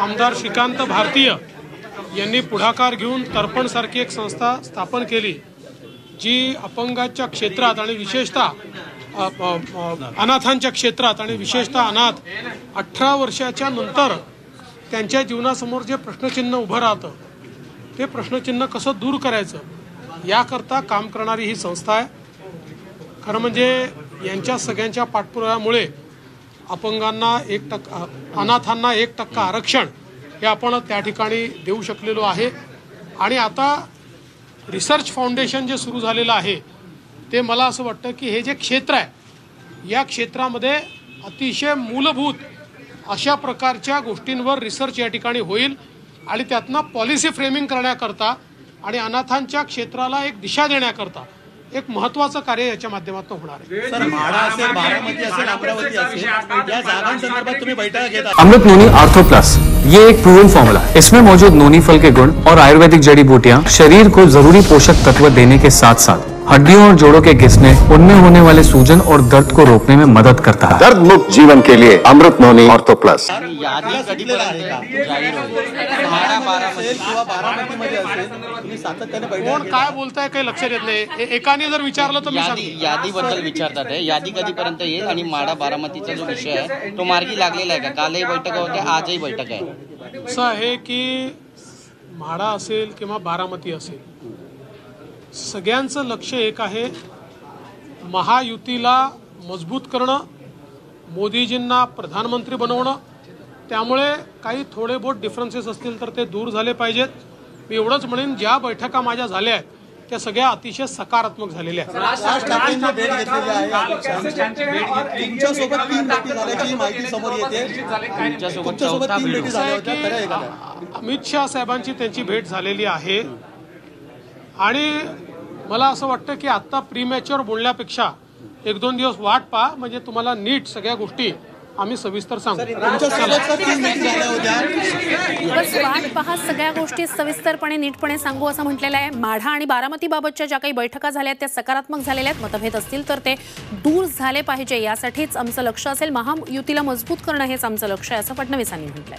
आमदार श्रीकांत भारतीय यांनी पुढाकार घेऊन तर्पण सारखी एक संस्था स्थापन केली, जी अपंगाच्या क्षेत्रात आणि विशेषतः अनाथांच्या क्षेत्रात आणि विशेषतः अनाथ 18 वर्षाच्या नंतर त्यांच्या जीवनासमोर जे प्रश्नचिन्ह उभं राहतं ते प्रश्नचिन्ह कसं दूर करायचं याकरता काम करणारी ही संस्था आहे। खरं म्हणजे यांच्या सगळ्यांच्या पाठपुराव्यामुळे अपंगांना 1%, अनाथांना 1% आरक्षण हे आपण त्या ठिकाणी देऊ शकलेलो आहे। आणि आता रिसर्च फाउंडेशन जे सुरू झालेलं आहे ते मला असं वाटतं की हे जे क्षेत्र आहे या क्षेत्रामध्ये अतिशय मूलभूत अशा प्रकारच्या गोष्टींवर रिसर्च या ठिकाणी होईल आणि त्यातनं पॉलिसी फ्रेमिंग करण्याकरता आणि अनाथांच्या क्षेत्राला एक दिशा देण्याकरता एक महत्त्वाचं कार्य याच्या माध्यमातून होणार आहे। सर, म्हाडा असेल, बारामती असेल, अमरावती असेल, या जागांसंदर्भात तुम्ही बैठक घेता। अमृत नोनी आर्थो प्लस ये एक प्रूवन फॉर्मूला है। इसमें मौजूद नोनी फल के गुण और आयुर्वेदिक जड़ी बूटियां शरीर को जरूरी पोषक तत्व देने के साथ साथ हड्डियों और जोड़ों के घिसने, उनमें होने वाले सूजन और दर्द को रोकने में मदद करता है। दर्द मुक्त जीवन के लिए अमृत नोनी ऑर्थो प्लस। यादी कधीपर्यंत जाहीर होईल? म्हाडा, बारामती किंवा बारामतीमध्ये असेल, तुम्ही सातत्याने बैठक कोण काय बोलताय काही लक्षात येत नाही। एकाने जर विचारलं तर मी सांगतो। यादीबद्दल विचारतात आहे, यादी कधीपर्यंत येईल आणि म्हाडा बारामतीचा जो विषय आहे तो मार्गी लागलेला आहे का? कालही बैठक होत्या, आजही बैठक आहे। असं आहे की म्हाडा असेल किंवा बारामती असेल, सगळ्यांचं लक्ष एक आहे, महायुतीला मजबूत करणं, मोदीजींना प्रधानमंत्री बनवणं। त्यामुळे काही थोडे बहुत डिफरन्सेस असतील तर ते दूर झाले पाहिजेत। मी एवढंच म्हणेन, ज्या बैठका माझ्या झाल्या आहेत त्या सगळ्या अतिशय सकारात्मक झालेल्या आहेत। राज ठाकरेंनी भेट घेतलेली आहे, तुमच्यासोबत 3 भेटी झाल्याची माहिती समोर येते। तुमच्यासोबत 3 भेटी झाल्या होत्या, खरं आहे का? अमित शाह साहेबांची त्यांची भेट झालेली आहे आणि मला असं वाटतं की आत्ता प्रीमॅच्युअर बोलण्यापेक्षा 1-2 दिवस वाट पहा, म्हणजे तुम्हाला नीट सगळ्या गोष्टी आम्ही सविस्तर सांगू। बस वाट पहा, सगळ्या गोष्टी सविस्तरपणे नीटपणे सांगू असं म्हटलेलं आहे। माढा आणि बारामतीबाबतच्या ज्या काही बैठका झाल्या त्या सकारात्मक झालेल्या आहेत। मतभेद असतील तर ते दूर झाले पाहिजे, यासाठीच आमचं लक्ष असेल। महायुतीला मजबूत करणं हेच आमचं लक्ष आहे असं फडणवीसांनी म्हटलंय।